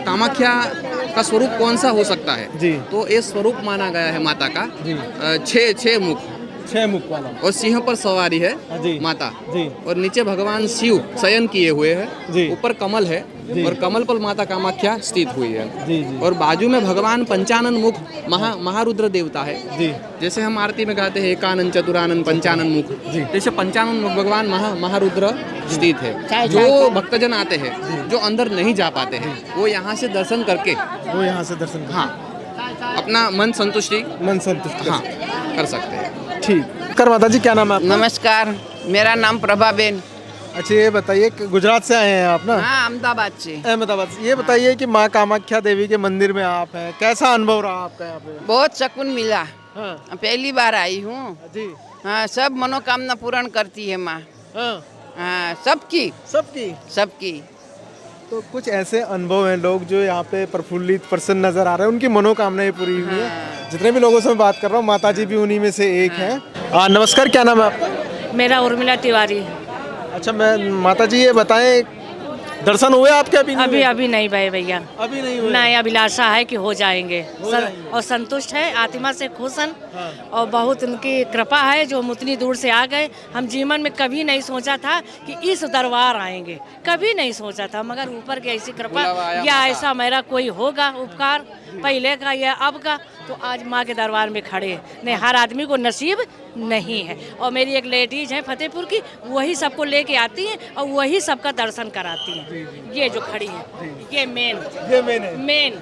कामाख्या का स्वरूप कौन सा हो सकता है जी। तो ये स्वरूप माना गया है माता का जी। 6 मुख 6 मुख वाला और सिंह पर सवारी है जी माता जी और नीचे भगवान शिव शयन किए हुए जी। हैं। ऊपर कमल है और कमल पर माता कामाख्या स्थित हुई है जी जी और बाजू में भगवान पंचानन मुख महारुद्र देवता है। जी जैसे हम आरती में गाते हैं एकानन चतुरानन पंचानन मुख जैसे पंचानन मुख भगवान महारुद्र स्थित है। जो भक्तजन आते हैं जो अंदर नहीं जा पाते हैं वो यहाँ से दर्शन करके वो यहाँ से दर्शन हाँ अपना मन संतुष्टि मन संतुष्ट हाँ कर सकते हैं। ठीक कर माता जी क्या नाम है आपका? नमस्कार, मेरा नाम प्रभाबेन। अच्छा ये बताइए कि गुजरात से आए हैं आप ना? हाँ, अहमदाबाद से। अहमदाबाद से। ये बताइए कि माँ कामाख्या देवी के मंदिर में आप हैं, कैसा अनुभव रहा आपका यहाँ पे? बहुत सुकून मिला। हाँ पहली बार आई हूँ। जी हाँ, सब मनोकामना पूर्ण करती है माँ। हाँ हाँ, सबकी सबकी। सबकी। तो कुछ ऐसे अनुभव हैं लोग जो यहाँ पे प्रफुल्लित प्रसन्न नजर आ रहे हैं, उनकी मनोकामनाएं पूरी हुई है। जितने भी लोगों से मैं बात कर रहा हूँ माता जी भी उन्हीं में से एक हैं। नमस्कार क्या नाम है आपका? मेरा उर्मिला तिवारी। अच्छा मैं माता जी ये बताएं दर्शन हुए आपके? अभी नहीं अभी हुए? अभी नहीं भाई भैया, अभी नहीं हुए? नहीं अभिलाषा है कि हो जाएंगे जाएंगे। और संतुष्ट है, आत्मा से खुश हैं और बहुत उनकी कृपा है जो हम उतनी दूर से आ गए। हम जीवन में कभी नहीं सोचा था कि इस दरबार आएंगे, कभी नहीं सोचा था, मगर ऊपर की ऐसी कृपा या ऐसा मेरा कोई होगा उपकार पहले का या अब का, तो आज माँ के दरबार में खड़े नहीं हर आदमी को नसीब नहीं है। और मेरी एक लेडीज है फतेहपुर की, वही सबको लेके आती हैं और वही सबका दर्शन कराती हैं। ये जो खड़ी है ये मेन है मेन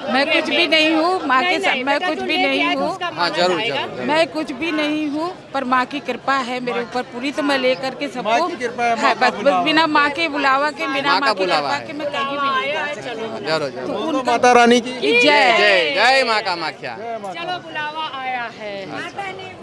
मैं कुछ भी नहीं हूँ माँ के साथ, मैं कुछ भी नहीं हूँ। हाँ जरूर जरूर। मैं कुछ भी नहीं हूँ पर माँ की कृपा है मेरे ऊपर पूरी, तो मैं लेकर के सबको माँ की कृपा है, है, माँ का बस बुलावा। बिना माँ के बुलावा के, बिना माँ का माँ की बुलावा कृपा है। के मैं कहीं भी नहीं जा सकती। जरूर जरूर। तो माता रानी की जय। जय जय माँ कामाख्या। चलो बुलावा आया है।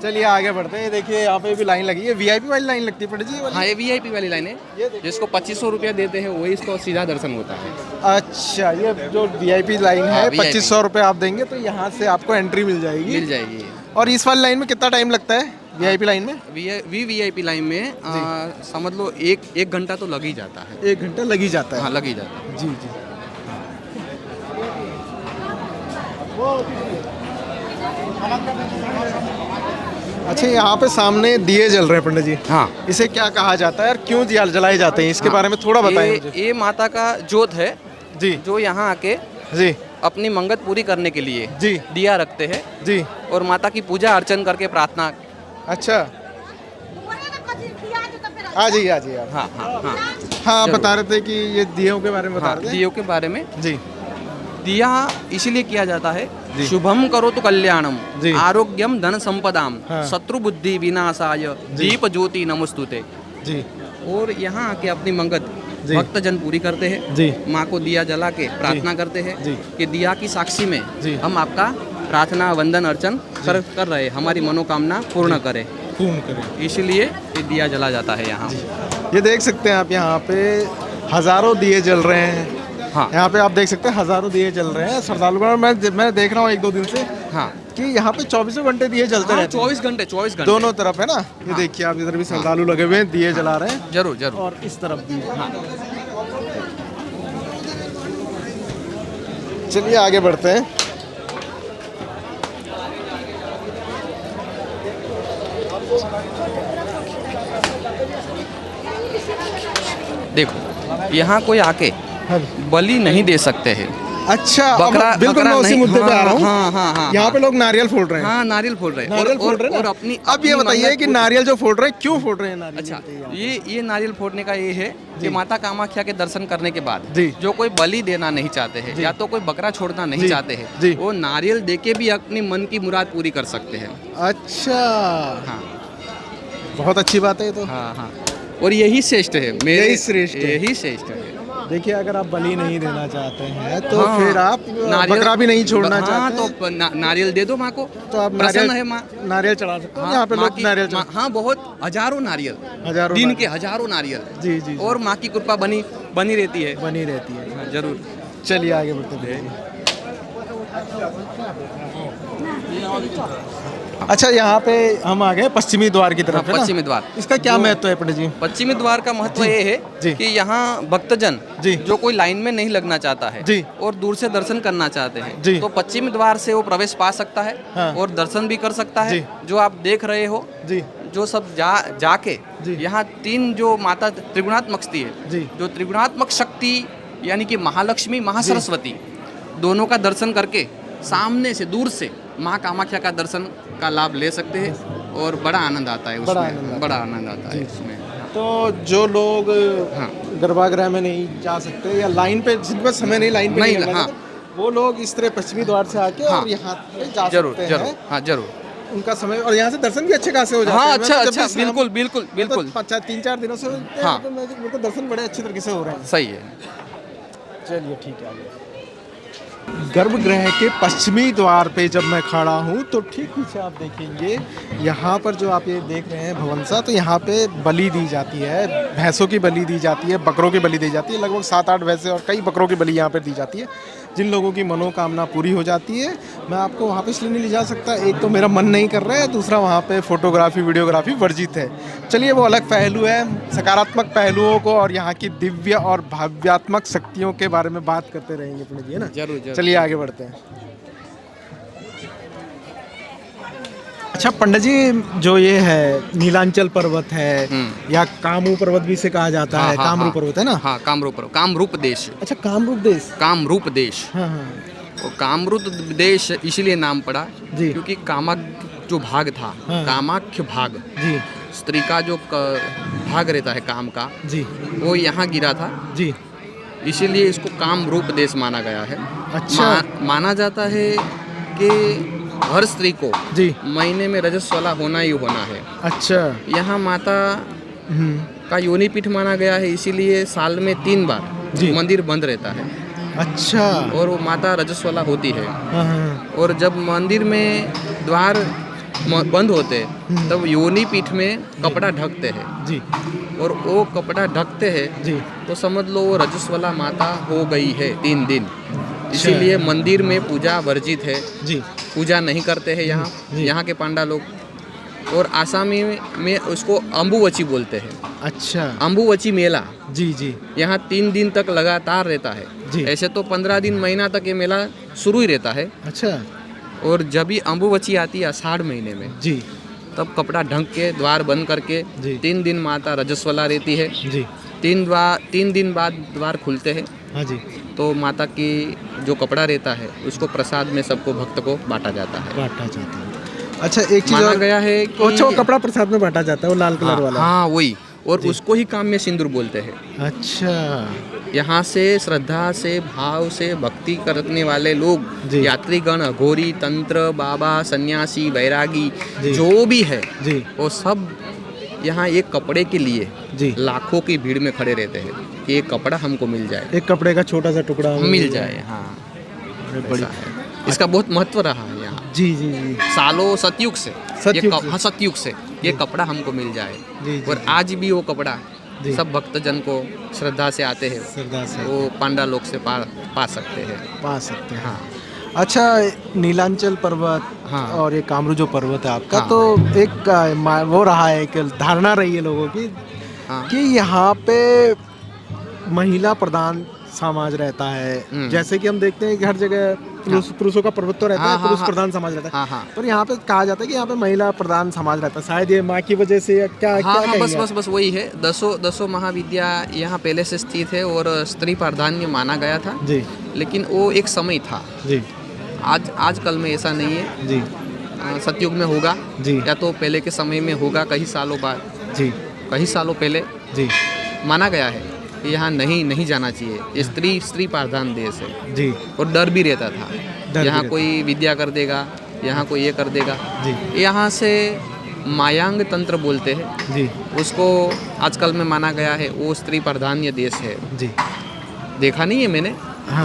चलिए आगे बढ़ते हैं। देखिए यहाँ पे भी लाइन लगी है, वीआईपी वाली लाइन लगती है पंडित जी ये वाली? हाँ ये वीआईपी वाली लाइन है जिसको 2500 रुपया देते हैं वही इसको सीधा दर्शन होता है। अच्छा ये जो वीआईपी लाइन है हाँ, VIP 2500 रुपये आप देंगे तो यहाँ से आपको एंट्री मिल जाएगी। मिल जाएगी। और इस वाली लाइन में कितना टाइम लगता है वीआईपी लाइन में? वीआईपी लाइन में समझ लो एक घंटा तो लग ही जाता है। 1 घंटा लग ही जाता है। हाँ लग ही जाता है। जी जी। अच्छा यहाँ पे सामने दिए जल रहे हैं पंडित जी, हाँ इसे क्या कहा जाता है और क्यों दिया जलाए जाते हैं, इसके बारे में थोड़ा बताएं मुझे। ये माता का जोत है जी जो यहाँ आके जी अपनी मंगत पूरी करने के लिए जी दिया रखते हैं जी। और माता की पूजा अर्चन करके प्रार्थना। अच्छा आ जाइए आ जाइए आप। हाँ हाँ हाँ हाँ आप बता रहे थे कि ये दियों के बारे में बता हाँ रहे थे। दियों के बारे में। जी दिया इसीलिए किया जाता है जी। शुभम करो तो कल्याणम जी। आरोग्यम धन संपदाम हाँ। शत्रु बुद्धि विनाशाय दीप ज्योति नमस्तुते। जी और यहाँ आके अपनी मंगत जी। भक्तजन पूरी करते हैं। जी माँ को दिया जला के प्रार्थना करते हैं जी। कि दिया की साक्षी में जी। हम आपका प्रार्थना वंदन अर्चन कर रहे हैं, हमारी मनोकामना पूर्ण करें, पूर्ण करें। इसलिए ये दिया जला जाता है यहाँ। ये देख सकते हैं आप यहाँ पे हजारों दिए जल रहे हैं। हाँ यहाँ पे आप देख सकते हैं हजारों दिए जल रहे हैं श्रद्धालुओं। मैं देख रहा हूँ 1-2 दिन से हाँ कि यहाँ पे 24 घंटे दिए जलते रहते हैं। 24 घंटे दोनों तरफ है ना। ये देखिए आप इधर भी श्रद्धालु लगे हुए हैं, दिए जला रहे हैं जरूर जरूर। और इस तरफ भी। चलिए आगे बढ़ते हैं। देखो यहाँ कोई आके बलि नहीं दे सकते हैं। अच्छा बकरा- बिल्कुल बकरा मैं उसी नहीं- मुद्दे पे आ रहा हूँ। हाँ, हाँ, हाँ, यहाँ हाँ। पे लोग नारियल फोड़ रहे हैं। हाँ नारियल फोड़ रहे हैं नारियल फोड़ रहे हैं और ना? अपनी अब ये अपनी बताइए मंगत कि पूरी- नारियल जो फोड़ रहे हैं क्यों फोड़ रहे हैं नारियल? अच्छा बताइए ये नारियल फोड़ने का ये है कि माता कामाख्या के दर्शन करने के बाद जी। जो कोई बलि देना नहीं चाहते हैं या तो कोई बकरा छोड़ना नहीं जी। चाहते जी। हैं वो नारियल देके भी अपनी मन की मुराद पूरी कर सकते हैं। आप। अच्छा हाँ बहुत अच्छी बात है ये तो। हाँ हाँ और यही श्रेष्ठ है मेरे यही श्रेष्ठ है। यही श्रेष्ठ है। देखिए अगर आप बलि नहीं देना चाहते हैं तो हाँ, फिर आप नारियल- बकरा भी नहीं छोड़ना हाँ, चाहते हैं, तो नारियल दे दो माँ को, तो आप प्रसन्न है माँ। नारियल चढ़ा सकते हो। हाँ, यहाँ पे माँ लोग की- नारियल माँ- चढ़ा, हाँ, बहुत हजारों नारियल, हजारों दिन नारियल। के हजारों नारियल, जी जी और माँ की कृपा बनी रहती है। बनी रहती है। हाँ, जरूर। चलिए आगे बढ़ते हैं। अच्छा यहाँ पे हम आ गए पश्चिमी द्वार की तरफ, हाँ, है ना? पश्चिमी द्वार। इसका क्या महत्व है पंडित जी? पश्चिमी द्वार का महत्व ये जी। है कि यहाँ भक्तजन जी। जो कोई लाइन में नहीं लगना चाहता है जी। और दूर से दर्शन करना चाहते हैं, जी। तो पश्चिमी द्वार से वो प्रवेश पा सकता है हाँ। और दर्शन भी कर सकता है। जी। जो आप देख रहे हो, जी जो सब जाके जी। यहाँ 3 जो माता त्रिगुणात्मक शक्ति है, जी। जो त्रिगुणात्मक शक्ति यानी कि महालक्ष्मी, महासरस्वती, दोनों का दर्शन करके सामने से दूर से माँ कामाख्या का दर्शन का लाभ ले सकते हैं और बड़ा आनंद आता है बड़ा आनंद आता उसमें, है। बड़ा आनंद आता है इसमें। तो जो लोग हाँ। गर्भागृह में नहीं जा सकते या लाइन पे जिनके पास समय नहीं लाइन पे नहीं, नहीं हाँ। लगना, वो लोग इस तरह पश्चिमी द्वार से आके हाँ। और यहाँ पे जा जरूर सकते जरूर, हैं। हाँ जरूर। उनका समय और यहाँ से दर्शन भी अच्छे खासे हो जाते हाँ, हैं। अच्छा मैं तो जब अच्छा, भी शाम- बिल्कुल बिल्कुल बिल्कुल, मैं तो 3-4 दिनों से हाँ। मेरे को दर्शन बड़े अच्छे तरीके से हो रहे हैं। सही है। चलिए ठीक है आगे। गर्भगृह के पश्चिमी द्वार पे जब मैं खड़ा हूँ तो ठीक पीछे आप देखेंगे यहाँ पर जो आप ये देख रहे हैं भवनसा, तो यहाँ पे बलि दी जाती है, भैंसों की बलि दी जाती है, बकरों की बलि दी जाती है। लगभग 7-8 भैंसे और कई बकरों की बलि यहाँ पे दी जाती है। जिन लोगों की मनोकामना पूरी हो जाती है, मैं आपको वहाँ पे इसलिए नहीं ले जा सकता, एक तो मेरा मन नहीं कर रहा है, दूसरा वहाँ पे फोटोग्राफी वीडियोग्राफी वर्जित है। चलिए वो अलग पहलू है, सकारात्मक पहलुओं को और यहाँ की दिव्य और भाव्यात्मक शक्तियों के बारे में बात करते रहेंगे पंडित जी, है ना? जरूर जरूर। चलिए आगे बढ़ते हैं। अच्छा पंडित जी, जो ये है नीलांचल पर्वत है या कामरू पर्वत भी इसे कहा जाता है, कामरू पर्वत है ना? हाँ, कामरूप देश। अच्छा कामरूप देश, कामरूप देश। हाँ हाँ और कामरूप देश इसलिए नाम पड़ा जी। क्योंकि कामक जो भाग था, हाँ। कामाख्य भाग, जी स्त्री का जो भाग रहता है काम का, जी वो यहाँ गिरा था, जी। इसीलिए इसको कामरूप देश माना गया है। अच्छा। माना जाता है कि हर स्त्री को जी महीने में रजस्वला होना ही होना है। अच्छा। यहाँ माता हम्म, का योनि पीठ माना गया है, इसीलिए साल में 3 बार जी। मंदिर बंद रहता है अच्छा। और वो माता रजस्वला होती है। हाँ हाँ और जब मंदिर में द्वार बंद होते हैं तब योनि पीठ में कपड़ा ढकते हैं, जी और वो कपड़ा ढकते हैं जी। तो समझ लो वो रजस्वला माता हो गई है 3 दिन। इसीलिए मंदिर में पूजा वर्जित है, जी पूजा नहीं करते हैं यहाँ, जी। यहाँ के पांडा लोग। और आसामी में उसको अम्बुवची बोलते हैं, अच्छा। अम्बुवची मेला। जी जी यहाँ 3 दिन तक लगातार रहता है। जी। ऐसे तो 15 दिन महीना तक ये मेला शुरू ही रहता है। अच्छा। और जब भी अम्बुवची आती है आषाढ़ महीने में, जी तब कपड़ा ढंक के द्वार बंद करके जी। 3 दिन माता रजस्वला रहती है। जी 3 दिन बाद द्वार खुलते हैं, हाँ जी, तो माता की जो कपड़ा रहता है उसको प्रसाद में सबको भक्त को बांटा जाता है। बांटा जाता है। अच्छा एक चीज माना और, गया है कि अच्छा वो कपड़ा प्रसाद में बांटा जाता है, वो लाल कलर वाला। हाँ वही, और उसको ही काम में सिंदूर बोलते हैं। अच्छा यहाँ से श्रद्धा से भाव से भक्ति करने वाले लोग, जी। यात्रीगण, अघोरी, तंत्र, बाबा, सन्यासी, बैरागी, जी। जो भी है, जी वो सब यहाँ एक कपड़े के लिए जी। लाखों की भीड़ में खड़े रहते हैं कि एक कपड़ा हमको मिल जाए, एक कपड़े का छोटा सा टुकड़ा हमें मिल जाए। हाँ, अरे बड़ी। ऐसा है। इसका बहुत महत्व रहा है यहाँ जी जी जी सालों, सतयुग से। सतयुग से। हाँ, सतयुग से ये कपड़ा हमको मिल जाए। जी, जी, और आज भी वो कपड़ा जी। सब भक्तजन को श्रद्धा से आते हैं, सरदार से वो पांडा लोग से पा सकते हैं। पा सकते हैं। हाँ अच्छा नीलांचल पर्वत हाँ। और ये कामरू जो पर्वत है आपका, हाँ। तो एक वो रहा है, एक धारणा रही है लोगों की हाँ। कि यहाँ पे महिला प्रधान समाज रहता है। जैसे कि हम देखते हैं कि हर जगह पुरुषों का पर्वत तो रहता हाँ, है, हाँ, पुरुष हाँ। प्रधान समाज रहता है। हाँ, हाँ। पर यहाँ पे कहा जाता है कि यहाँ पे महिला प्रधान समाज रहता है, शायद ये माँ की वजह से या क्या हाँ क्या हाँ, कहेंगे बस आप? बस बस वही है। दसों महाविद्या यहाँ पहले से स्थित है और स्त्री प्राधान्य माना गया था, जी लेकिन वो एक समय था। जी आजकल में ऐसा नहीं है। जी सतयुग में होगा जी या तो पहले के समय में होगा, कई सालों बाद, जी कई सालों पहले जी माना गया है कि यहाँ नहीं जाना चाहिए। ये स्त्री प्रधान देश है जी और डर भी रहता था, भी यहाँ रहता। कोई विद्या कर देगा, यहाँ कोई ये कर देगा। जी यहाँ से मायांग तंत्र बोलते हैं जी उसको, आजकल में माना गया है वो स्त्री प्रधान्य देश है। जी देखा नहीं है मैंने,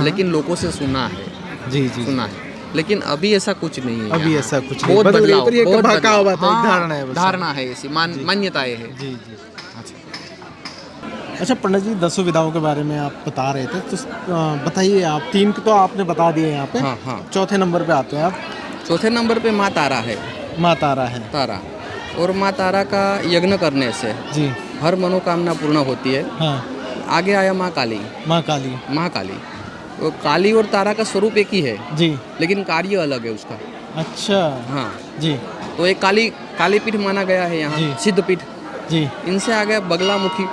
लेकिन लोगों से सुना है, जी जी सुना है। लेकिन अभी ऐसा कुछ नहीं है अभी यहाँ। ऐसा कुछ नहीं बहुत बदल गई, बदलाव, पर ये बहुत बहकावा बदलाव। बात है, एक हाँ, धारणा है बस। धारणा है ऐसी, मान्यताएं है। जी जी अच्छा पंडित जी, 10 विधाओं के बारे में आप बता रहे थे, तो बताइए आप। 3 तो आपने बता दिए यहाँ पे। हाँ हाँ। चौथे नंबर पे आते हैं आप। चौथे नंबर पे माँ तारा है। माँ तारा है। तारा, और माँ तारा का यज्ञ करने से जी हर मनोकामना पूर्ण होती है। हाँ। आगे आया माँ काली। माँ काली। माँ काली, तो काली और तारा का स्वरूप एक ही है, जी लेकिन कार्य अलग है उसका। अच्छा हाँ, जी तो एक काली पीठ माना गया है यहाँ, जी। सिद्ध पीठ। जी इनसे आ गया बगलामुखी।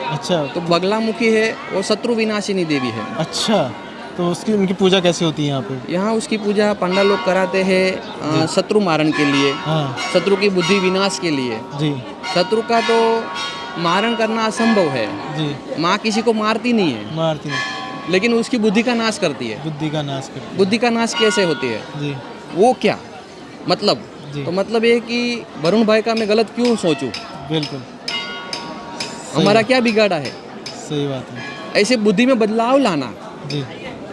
अच्छा तो बगलामुखी है वो शत्रु विनाशिनी देवी है। अच्छा, तो उसकी उनकी पूजा कैसे होती है यहाँ पे? यहाँ उसकी पूजा पंडा लोग कराते हैं शत्रु मारण के लिए, हाँ शत्रु की बुद्धि विनाश के लिए। जी शत्रु का तो मारण करना असंभव है, जी माँ किसी को मारती नहीं है, मारती है, लेकिन उसकी बुद्धि का नाश करती है। बुद्धि का नाश करती बुद्धि का नाश कैसे होती है? है। जी वो क्या मतलब? जी। तो मतलब ये कि वरुण भाई का मैं गलत क्यों सोचूं? बिल्कुल हमारा क्या बिगाड़ा है? सही बात है। ऐसे बुद्धि में बदलाव लाना, जी,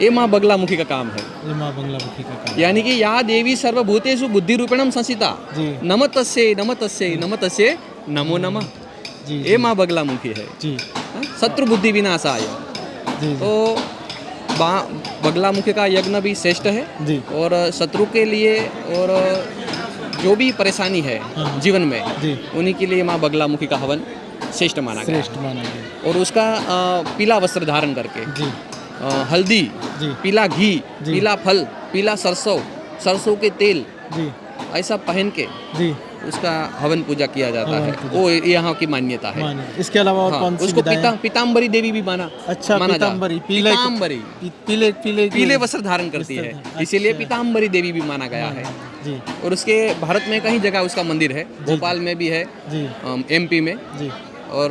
ये माँ बगलामुखी का काम है। ये माँ बंगलामुखी का काम। यानी कि या देवी सर्वभूतेषु बुद्धि रूपेणम संसिता, जी नमतस्यै नमतस्यै नमतस्यै नमो नमः। जी ये माँ बगलामुखी है। जी हाँ? शत्रु बुद्धि विनाशाय। जी तो बगलामुखी का यज्ञ भी श्रेष्ठ है, जी और शत्रु के लिए और जो भी परेशानी है हाँ। जीवन में, जी उन्हीं के लिए माँ बगलामुखी का हवन श्रेष्ठ माना गया श्रेष्ठ माना गया। है। और उसका पीला वस्त्र धारण करके, जी हल्दी, जी पीला घी, जी। पीला फल, पीला सरसों के तेल, जी ऐसा पहन के जी उसका हवन पूजा किया जाता हवन है। पूजा। वो यहाँ की मान्यता है। माने। इसके अलावा और हाँ, कौन सी उसको विधाएं? पीताम्बरी देवी भी माना। अच्छा, माना जा- पीताम्बरी, पीले पीताम्बरी पीले पीले पीले वस्त्र धारण करती है, अच्छा। इसीलिए पीताम्बरी देवी भी माना गया है। जी और उसके भारत में कई जगह उसका मंदिर है, भोपाल में भी है, जी एमपी में, जी और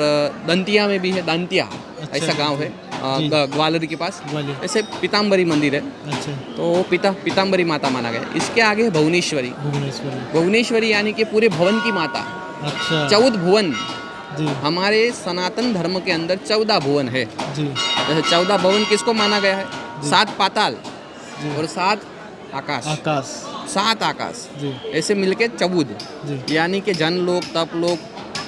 दंतिया में भी है। दंतिया अच्छा, ऐसा गांव है जी। ग्वालियर के पास। ग्वालियर। ऐसे पीताम्बरी मंदिर है, अच्छा, तो वो पीताम्बरी माता माना गया। इसके आगे है भुवनेश्वरी। भुवनेश्वरी। भुवनेश्वरी यानी कि पूरे भवन की माता। अच्छा 14 भुवन, जी हमारे सनातन धर्म के अंदर 14 भुवन है। जी जैसे 14 भवन किसको माना गया है? 7 पाताल जी। और 7 आकाश, आकाश। 7 आकाश जी ऐसे मिलके 14, जी यानी कि जन लोक, तप लोक,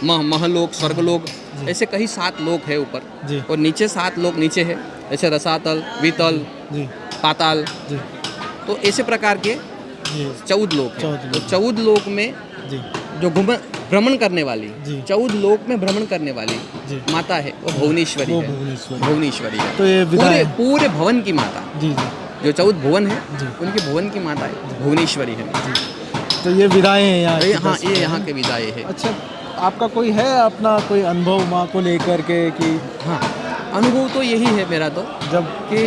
महलोक, स्वर्गलोक, ऐसे कई 7 लोक है ऊपर, जी और नीचे 7 लोक नीचे है, जैसे रसातल, वितल, जी पाताल। जी तो ऐसे प्रकार के जी 14 लोक है। 14 तो 14 लोक में जी जो भ्रमण करने वाली, जी। 14 लोक में भ्रमण करने वाली जी माता है, वो भुवनेश्वरी वो है। भुवनेश्वरी। भुवनेश्वरी है। तो ये पूरे विधाएं। पूरे भवन की माता, जी जी जो 14 भुवन है, जी। उनकी भुवन की माता है, भुवनेश्वरी है। तो ये विधाएं हैं यहाँ की हाँ, 10 ये विधाएं। यहाँ के विदाए है। अच्छा, आपका कोई है अपना कोई अनुभव माँ को लेकर के कि हाँ, अनुभव तो यही है मेरा तो, जब कि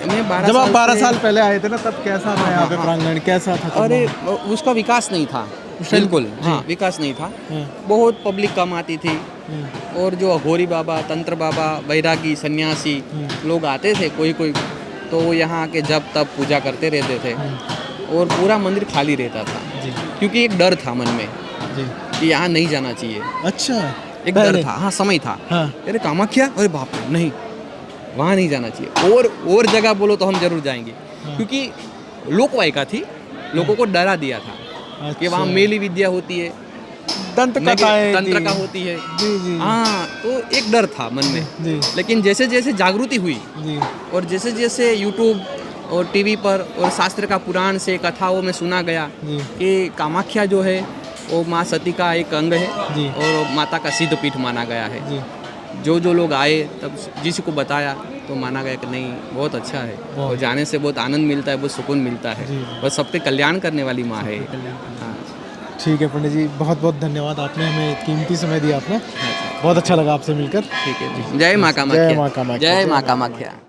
मैं 12 जब आप 12 से- साल पहले आए थे ना, तब कैसा था यहाँ पे हाँ। प्रांगण, कैसा था तब अरे वहाँ? उसका विकास नहीं था, बिल्कुल। हाँ, विकास नहीं था। हाँ, बहुत पब्लिक कम आती थी, हाँ, और जो अघोरी बाबा, तंत्र बाबा, बैरागी, सन्यासी लोग आते थे कोई कोई, तो वो यहाँ आके जब तब पूजा करते रहते थे, और पूरा मंदिर खाली रहता था, जी क्योंकि एक डर था मन में जी। कि यहाँ नहीं जाना चाहिए। अच्छा, एक पहले? डर था, हाँ, समय था। हाँ अरे कामाख्या, अरे बाप रे, नहीं, वहाँ नहीं जाना चाहिए। और जगह बोलो तो हम जरूर जाएंगे, क्योंकि लोकवायिका थी, लोगों को डरा दिया था कि वहाँ अच्छा। मेली विद्या होती है, दंत कथाएं तंत्र थी। का होती है। जी जी हाँ, तो एक डर था मन में। जी लेकिन जैसे जैसे जागृति हुई, जी और जैसे जैसे यूट्यूब और टीवी पर और शास्त्र का पुराण से कथाओं में सुना गया जी कि कामाख्या जो है वो माँ सती का एक अंग है, जी। और माता का सिद्ध पीठ माना गया है। जी जो लोग आए, तब जिसी को बताया तो माना गया कि नहीं, बहुत अच्छा है, और जाने से बहुत आनंद मिलता है, बहुत सुकून मिलता है, जी। और सबके कल्याण करने वाली माँ है। हाँ, ठीक है पंडित जी, बहुत बहुत धन्यवाद, आपने हमें कीमती समय दिया आपने, बहुत अच्छा लगा आपसे मिलकर। ठीक है जी। जय माँ कामाख्या। जय माँ कामाख्या। जय माँ कामाख्या।